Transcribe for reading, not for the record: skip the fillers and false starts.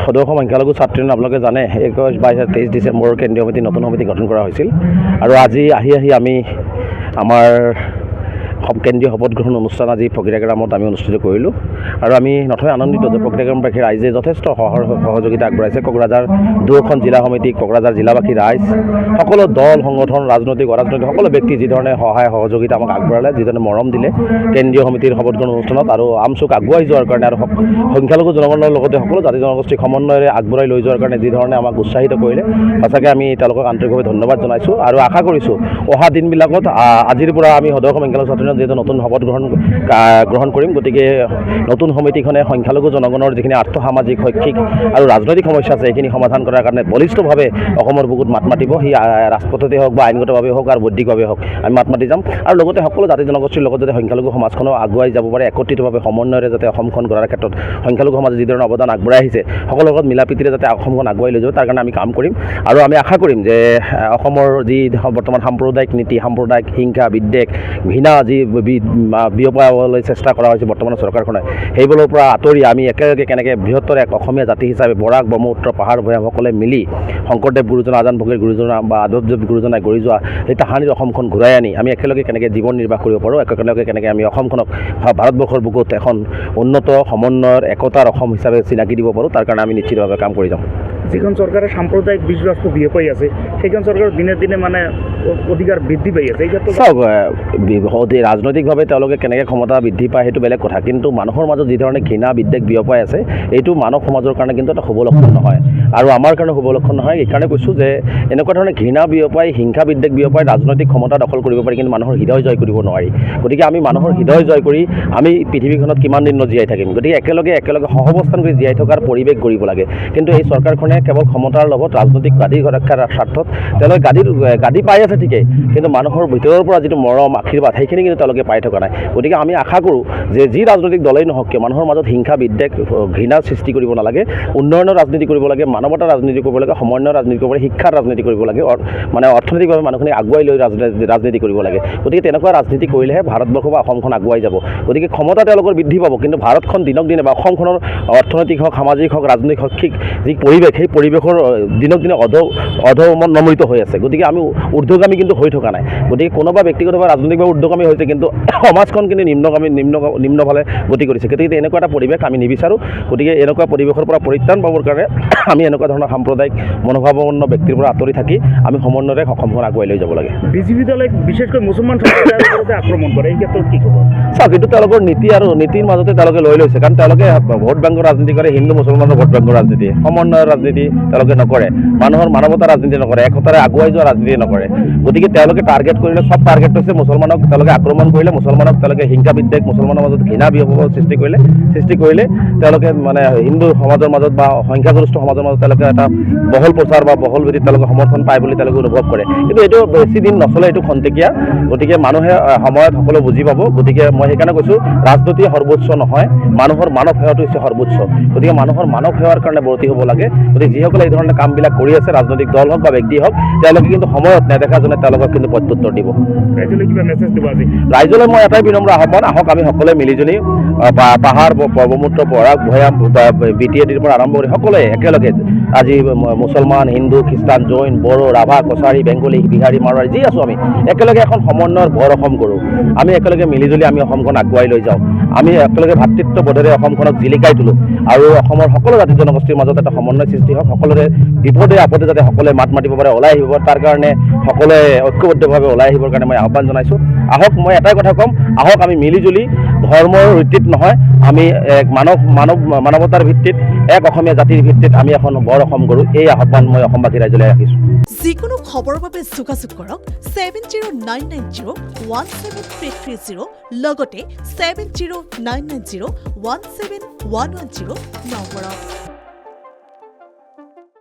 সদস্য সংখ্যালঘু ছাত্ৰী আপোনালোকে জানে 21, 22 আৰু 23 ডিচেম্বৰ কেন্দ্ৰীয় সমিতি নতুন সমিতি গঠন কৰা হৈছিল আৰু আজি আহি আমি আমাৰ কেন্দ্ৰীয় শপত গ্ৰহণ অনুষ্ঠান আজি প্ৰক্ৰিয়াগ্ৰামত আমি অনুষ্ঠিত কৰিলোঁ আৰু আমি নথৈ আনন্দিত যে প্ৰক্ৰিয়াগ্ৰামবাসী ৰাইজে যথেষ্ট সহযোগিতা আগবঢ়াইছে। কোকৰাঝাৰ দুখন জিলা সমিতি, কোকৰাঝাৰ জিলাবাসী ৰাইজ, সকলো দল সংগঠন, ৰাজনৈতিক অৰাজনৈতিক সকলো ব্যক্তি যিধৰণে সহায় সহযোগিতা আমাক আগবঢ়ালে, যিধৰণে মৰম দিলে কেন্দ্ৰীয় সমিতিৰ শপত গ্ৰহণ অনুষ্ঠানত আৰু আমচুক আগুৱাই যোৱাৰ কাৰণে আৰু সংখ্যালঘু জনগণৰ লগতে সকলো জাতি জনগোষ্ঠীক সমন্বয়েৰে আগবঢ়াই লৈ যোৱাৰ কাৰণে যিধৰণে আমাক উৎসাহিত কৰিলে, সঁচাকৈ আমি তেওঁলোকক আন্তৰিকভাৱে ধন্যবাদ জনাইছোঁ আৰু আশা কৰিছোঁ অহা দিনবিলাকত আজিৰ পৰা আমি সদস্য সংখ্যালঘু ছাত্ৰী যিহেতু নতুন শপত গ্ৰহণ কৰিম, গতিকে নতুন সমিতিখনে সংখ্যালঘু জনগণৰ যিখিনি আৰ্থ সামাজিক শৈক্ষিক আৰু ৰাজনৈতিক সমস্যা আছে সেইখিনি সমাধান কৰাৰ কাৰণে বলিষ্ঠভাৱে অসমৰ বুকুত মাত মাতিব। সি ৰাজপথতে হওক বা আইনগতভাৱে হওক আৰু বৌদ্ধিকভাৱে হওক আমি মাত মাতি যাম আৰু লগতে সকলো জাতি জনগোষ্ঠীৰ লগত যাতে সংখ্যালঘু সমাজখনো আগুৱাই যাব পাৰে, একত্ৰিতভাৱে সমন্বয়েৰে যাতে অসমখন গঢ়াৰ ক্ষেত্ৰত সংখ্যালঘু সমাজে যিধৰণে অৱদান আগবঢ়াই আহিছে সকলোৰ লগত মিলাপ্ৰীতিৰে যাতে অসমখন আগুৱাই লৈ যাব, তাৰ কাৰণে আমি কাম কৰিম আৰু আমি আশা কৰিম যে অসমৰ যি বৰ্তমান সাম্প্ৰদায়িক নীতি, সাম্প্ৰদায়িক হিংসা, বিদ্বেষ, ঘৃণা যি বিয়পাবলৈ চেষ্টা কৰা হৈছে বৰ্তমানৰ চৰকাৰখনে, সেইবোৰৰ পৰা আঁতৰি আমি একেলগে কেনেকৈ বৃহত্তৰ এক অসমীয়া জাতি হিচাপে বৰাক ব্ৰহ্মপুত্ৰ পাহাৰ ভৈয়ামসকলে মিলি শংকৰদেৱ গুৰুজন, আজান ফকীৰ গুৰুজন বা আদৱদেৱ গুৰুজনাই গঢ়ি যোৱা সেই তাহানিৰ অসমখন ঘূৰাই আনি আমি একেলগে কেনেকৈ জীৱন নিৰ্বাহ কৰিব পাৰোঁ, একেলগে কেনেকৈ আমি অসমখনক ভাৰতবৰ্ষৰ বুকুত এখন উন্নত সমন্বয়ৰ একতাৰ অসম হিচাপে চিনাকি দিব পাৰোঁ, তাৰ কাৰণে আমি নিশ্চিতভাৱে কাম কৰি যাম। যিখন চৰকাৰে সাম্প্ৰদায়িক বিশ্বস্ত বিয়পাই আছে সেইখন চৰকাৰৰ দিনে দিনে মানে অধিকাৰ বৃদ্ধি পাই আছে। চাওক, ৰাজনৈতিকভাৱে তেওঁলোকে কেনেকৈ ক্ষমতা বৃদ্ধি পায় সেইটো বেলেগ কথা, কিন্তু মানুহৰ মাজত যিধৰণে ঘৃণা বিদ্বেষ বিয়পাই আছে এইটো মানৱ সমাজৰ কাৰণে কিন্তু এটা শুভ লক্ষণ নহয় আৰু আমাৰ কাৰণে শুভ লক্ষণ নহয়। এইকাৰণে কৈছোঁ যে এনেকুৱা ধৰণে ঘৃণা বিয়পাই, হিংসা বিদ্বেষ বিয়পাই ৰাজনৈতিক ক্ষমতা দখল কৰিব পাৰি, কিন্তু মানুহৰ হৃদয় জয় কৰিব নোৱাৰি। গতিকে আমি মানুহৰ হৃদয় জয় কৰি আমি পৃথিৱীখনত কিমান দিন জীয়াই থাকিম, গতিকে একেলগে সহৱস্থান কৰি জীয়াই থকাৰ পৰিৱেশ গঢ়িব লাগে। কিন্তু এই চৰকাৰখনে কেৱল ক্ষমতাৰ লগত ৰাজনৈতিক গাদী ৰক্ষাৰ স্বাৰ্থত তেওঁলোকে গাদী পাই আছে ঠিকেই, কিন্তু মানুহৰ ভিতৰৰ পৰা যিটো মৰম আশীৰ্বাদ সেইখিনি কিন্তু তেওঁলোকে পাই থকা নাই। গতিকে আমি আশা কৰোঁ যে যি ৰাজনৈতিক দলেই নহওক কিয় মানুহৰ মাজত হিংসা বিদ্বেষ ঘৃণাৰ সৃষ্টি কৰিব নালাগে, উন্নয়নৰ ৰাজনীতি কৰিব লাগে, মানৱতাৰ ৰাজনীতি কৰিব লাগে, সমন্বয়ৰ ৰাজনীতি কৰিব লাগে, শিক্ষাৰ ৰাজনীতি কৰিব লাগে, মানে অৰ্থনৈতিকভাৱে মানুহখিনি আগুৱাই লৈ ৰাজনীতি কৰিব লাগে। গতিকে তেনেকুৱা ৰাজনীতি কৰিলেহে ভাৰতবৰ্ষ বা অসমখন আগুৱাই যাব। গতিকে ক্ষমতা তেওঁলোকৰ বৃদ্ধি পাব, কিন্তু ভাৰতখন দিনক দিনে বা অসমখনৰ অৰ্থনৈতিক হওক, সামাজিক হওক, ৰাজনৈতিক শৈক্ষিক যি পৰিৱেশ সেই পৰিৱেশৰ দিনক দিনে অধোন্নমিত হৈ আছে। গতিকে আমি ঊৰ্ধ্বগামী কিন্তু হৈ থকা নাই। গতিকে কোনোবা ব্যক্তিগতভাৱে ৰাজনৈতিকভাৱে ঊৰ্ধ্বগামী হৈছে, কিন্তু সমাজখন কিন্তু নিম্নফালে গতি কৰিছে। গতিকে এনেকুৱা এটা পৰিৱেশ আমি নিবিচাৰোঁ। গতিকে এনেকুৱা পৰিৱেশৰ পৰা পৰিত্ৰাণ পাবৰ কাৰণে আমি এনেকুৱা ধৰণৰ সাম্প্ৰদায়িক মনোভাৱাপন্ন ব্যক্তিৰ পৰা আঁতৰি থাকি আমি সমন্বয়েৰে অসমখন আগুৱাই লৈ যাব লাগে। বিজেপি দলে বিশেষকৈ মুছলমান সম্প্ৰদায়ৰ আক্ৰমণ কৰে, এই ক্ষেত্ৰত কি ক'ব? চাওক, এইটো তেওঁলোকৰ নীতি আৰু নীতিৰ মাজতে তেওঁলোকে লৈ লৈছে, কাৰণ তেওঁলোকে ভোট বেংকৰ ৰাজনীতি কৰে, হিন্দু মুছলমানৰ ভোট বেংকৰ ৰাজনীতি, সমন্বয়ৰ ৰাজনীতি তেওঁলোকে নকৰে, মানুহৰ মানৱতাৰ ৰাজনীতি নকৰে, একতাৰে আগুৱাই যোৱা ৰাজনীতি নকৰে। গতিকে তেওঁলোকে টাৰ্গেট কৰিলে, চব টাৰ্গেট হৈছে মুছলমানক তেওঁলোকে আক্ৰমণ কৰিলে, মুছলমানক তেওঁলোকে হিংসা বিদ্বেষ, মুছলমানৰ মাজত ঘৃণা বিয়পাব সৃষ্টি কৰিলে তেওঁলোকে মানে হিন্দু সমাজৰ মাজত বা সংখ্যাগৰিষ্ঠ সমাজৰ মাজত তেওঁলোকে এটা বহল প্ৰচাৰ বা বহল ভিত্তিত তেওঁলোকে সমৰ্থন পায় বুলি তেওঁলোকে অনুভৱ কৰে। কিন্তু এইটো বেছি দিন নচলে, এইটো খন্তেকীয়া। গতিকে মানুহে সময়ত সকলো বুজি পাব। গতিকে মই সেইকাৰণে কৈছোঁ ৰাজনীতি সৰ্বোচ্চ নহয়, মানুহৰ মানৱ সেৱাটো হৈছে সৰ্বোচ্চ। গতিকে মানুহৰ মানৱ সেৱাৰ কাৰণে ব্ৰতী হ'ব লাগে। গতিকে যিসকলে এই ধৰণে কামবিলাক কৰি আছে, ৰাজনৈতিক দল হওক বা ব্যক্তি হওক, তেওঁলোকে কিন্তু সময়ত নেদেখাজনে তেওঁলোকক কিন্তু প্ৰত্যুত্তৰ দিব। ৰাইজলৈ কিবা মেছেজ দিব আজি? ৰাইজলৈ মই এটাই বিনম্ৰ আহ্বান, আহক আমি সকলোৱে মিলিজুলি পাহাৰ ব্ৰহ্মপুত্ৰ বৰাক ভৈয়াম BTADৰ পৰা আৰম্ভ কৰি সকলোৱে একেলগে আজি মুছলমান, হিন্দু, খ্ৰীষ্টান, জৈন, বড়ো, ৰাভা, কছাৰী, বেংগলী, বিহাৰী, মাৰোৱাৰী যি আছোঁ আমি একেলগে এখন সমন্বয়ৰ ভৰ অসম কৰোঁ। আমি একেলগে মিলিজুলি আমি অসমখন আগুৱাই লৈ যাওঁ। আমি একেলগে ভাতৃত্ববোধেৰে অসমখনক জিলিকাই তোলোঁ আৰু অসমৰ সকলো জাতি জনগোষ্ঠীৰ মাজত এটা সমন্বয় সৃষ্টি হওক। সকলোৰে বিপদে আপদে যাতে সকলোৱে মাত মাতিব পাৰে, ওলাই আহিব পাৰে, তাৰ কাৰণে সকলোৱে ঐক্যবদ্ধভাৱে ওলাই আহিবৰ কাৰণে মই আহ্বান জনাইছোঁ। আহক, মই এটাই কথা ক'ম, আহক আমি মিলিজুলি ধৰ্মৰ ভিত্তিত নহয়, আমি এক মানৱতাৰ ভিত্তিত, এক অসমীয়া জাতিৰ ভিত্তিত আমি এখন বৰ অসম কৰোঁ। এই আহ্বান মই অসমবাসী ৰাইজলৈ ৰাখিছোঁ। যিকোনো খবৰৰ বাবে যোগাযোগ কৰক 7099017330 লগতে 7099017110 নম্বৰত।